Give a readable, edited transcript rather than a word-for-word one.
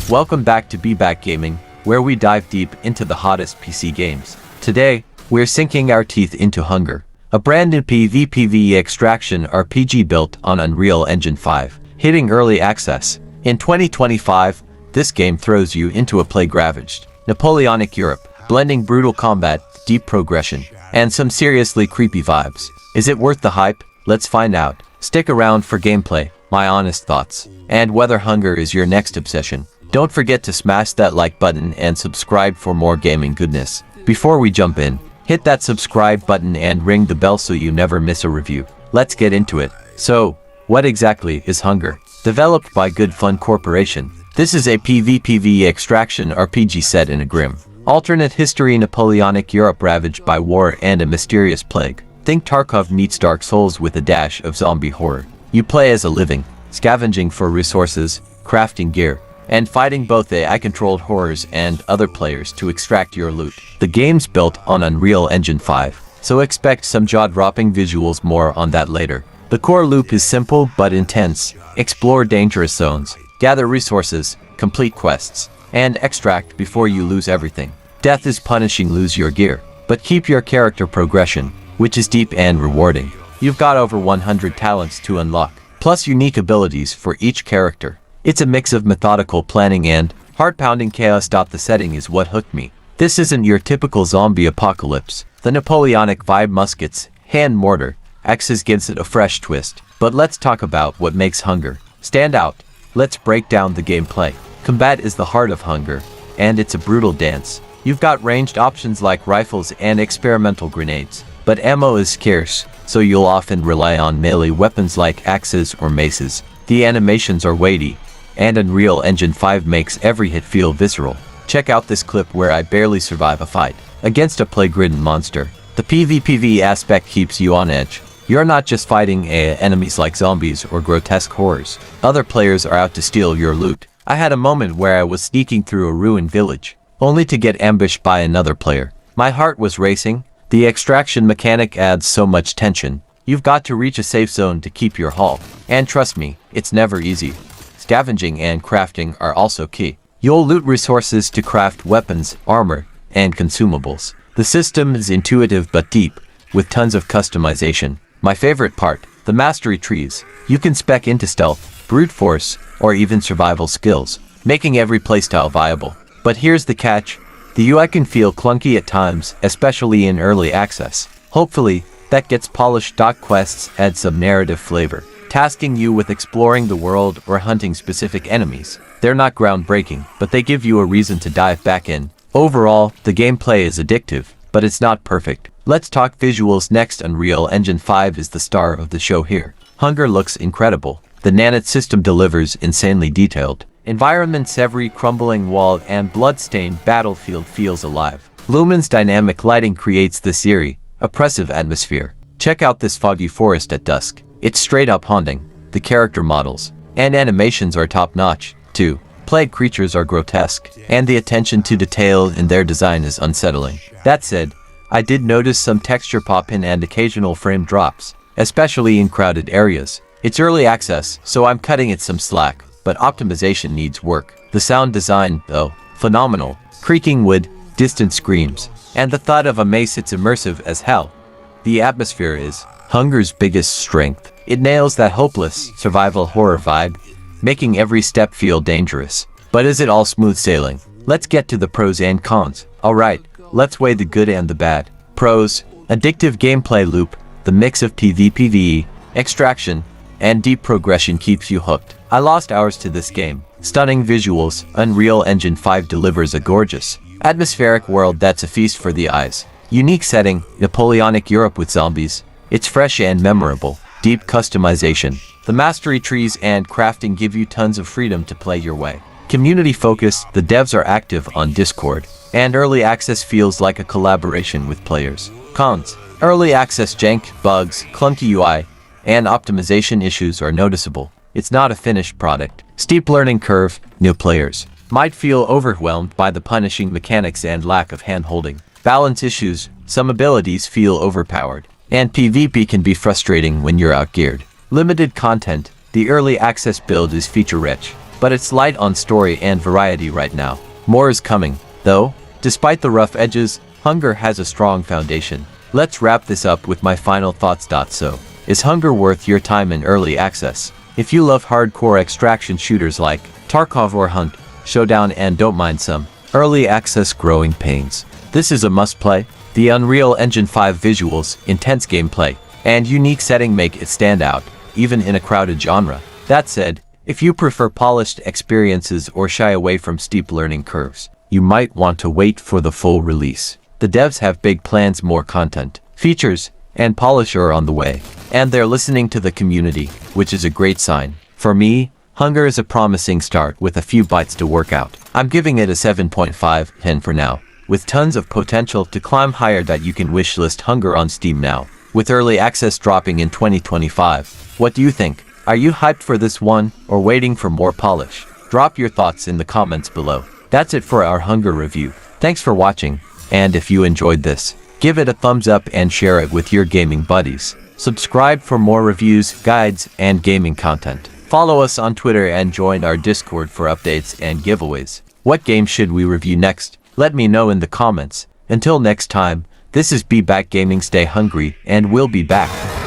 Welcome back to BeBackGaming, where we dive deep into the hottest PC games. Today, we're sinking our teeth into Hunger, a brand new PvPvE extraction RPG built on Unreal Engine 5, hitting early access. In 2025, this game throws you into a plague-ravaged, Napoleonic Europe, blending brutal combat, deep progression, and some seriously creepy vibes. Is it worth the hype? Let's find out. Stick around for gameplay, my honest thoughts, and whether Hunger is your next obsession. Don't forget to smash that like button and subscribe for more gaming goodness. Before we jump in, hit that subscribe button and ring the bell so you never miss a review. Let's get into it. So, what exactly is Hunger? Developed by Good Fun Corporation, this is a PvPvE extraction RPG set in a grim, alternate history Napoleonic Europe ravaged by war and a mysterious plague. Think Tarkov meets Dark Souls with a dash of zombie horror. You play as a living, scavenging for resources, crafting gear, and fighting both AI-controlled horrors and other players to extract your loot. The game's built on Unreal Engine 5, so expect some jaw-dropping visuals. More on that later. The core loop is simple but intense. Explore dangerous zones, gather resources, complete quests, and extract before you lose everything. Death is punishing, lose your gear, but keep your character progression, which is deep and rewarding. You've got over 100 talents to unlock, plus unique abilities for each character. It's a mix of methodical planning and heart-pounding chaos. The setting is what hooked me. This isn't your typical zombie apocalypse. The Napoleonic vibe, muskets, hand mortar, axes gives it a fresh twist. But let's talk about what makes Hunger stand out. Let's break down the gameplay. Combat is the heart of Hunger, and it's a brutal dance. You've got ranged options like rifles and experimental grenades, but ammo is scarce, so you'll often rely on melee weapons like axes or maces. The animations are weighty, and Unreal Engine 5 makes every hit feel visceral. Check out this clip where I barely survive a fight against a plague-ridden monster. The PvPvE aspect keeps you on edge. You're not just fighting enemies like zombies or grotesque horrors. Other players are out to steal your loot. I had a moment where I was sneaking through a ruined village, only to get ambushed by another player. My heart was racing. The extraction mechanic adds so much tension. You've got to reach a safe zone to keep your haul. And trust me, it's never easy. Scavenging and crafting are also key. You'll loot resources to craft weapons, armor, and consumables. The system is intuitive but deep, with tons of customization. My favorite part, the mastery trees. You can spec into stealth, brute force, or even survival skills, making every playstyle viable. But here's the catch. The UI can feel clunky at times, especially in early access. Hopefully, that gets polished. Quests add some narrative flavor, tasking you with exploring the world or hunting specific enemies. They're not groundbreaking, but they give you a reason to dive back in. Overall, the gameplay is addictive, but it's not perfect. Let's talk visuals next. Unreal Engine 5 is the star of the show here. Hunger looks incredible. The Nanite system delivers insanely detailed environments. Every crumbling wall and blood-stained battlefield feels alive. Lumen's dynamic lighting creates this eerie, oppressive atmosphere. Check out this foggy forest at dusk. It's straight up haunting. The character models and animations are top-notch, too. Plague creatures are grotesque, and the attention to detail in their design is unsettling. That said, I did notice some texture pop-in and occasional frame drops, especially in crowded areas. It's early access, so I'm cutting it some slack, but optimization needs work. The sound design, though, phenomenal. Creaking wood, distant screams, and the thud of a mace. It's immersive as hell. The atmosphere is Hunger's biggest strength. It nails that hopeless survival horror vibe, making every step feel dangerous. But is it all smooth sailing? Let's get to the pros and cons. Alright, let's weigh the good and the bad. Pros: addictive gameplay loop. The mix of PvPvE, extraction, and deep progression keeps you hooked. I lost hours to this game. Stunning visuals. Unreal Engine 5 delivers a gorgeous, atmospheric world that's a feast for the eyes. Unique setting, Napoleonic Europe with zombies. It's fresh and memorable. Deep customization. The mastery trees and crafting give you tons of freedom to play your way. Community focused. The devs are active on Discord, and early access feels like a collaboration with players. Cons: early access jank, bugs, clunky UI, and optimization issues are noticeable. It's not a finished product. Steep learning curve. New players might feel overwhelmed by the punishing mechanics and lack of hand-holding. Balance issues. Some abilities feel overpowered, and PvP can be frustrating when you're outgeared. Limited content. The early access build is feature-rich, but it's light on story and variety right now. More is coming, though. Despite the rough edges, Hunger has a strong foundation. Let's wrap this up with my final thoughts. So, is Hunger worth your time in early access? If you love hardcore extraction shooters like Tarkov or Hunt, Showdown and don't mind some early access growing pains, this is a must-play. The Unreal Engine 5 visuals, intense gameplay, and unique setting make it stand out, even in a crowded genre. That said, if you prefer polished experiences or shy away from steep learning curves, you might want to wait for the full release. The devs have big plans, more content, features, and polish are on the way, and they're listening to the community, which is a great sign. For me, Hunger is a promising start with a few bites to work out. I'm giving it a 7.5/10 for now, with tons of potential to climb higher. That you can wishlist Hunger on Steam now, with early access dropping in 2025. What do you think? Are you hyped for this one, or waiting for more polish? Drop your thoughts in the comments below. That's it for our Hunger review. Thanks for watching, and if you enjoyed this, give it a thumbs up and share it with your gaming buddies. Subscribe for more reviews, guides, and gaming content. Follow us on Twitter and join our Discord for updates and giveaways. What game should we review next? Let me know in the comments. Until next time, this is BeBackGaming. Stay hungry, and we'll be back.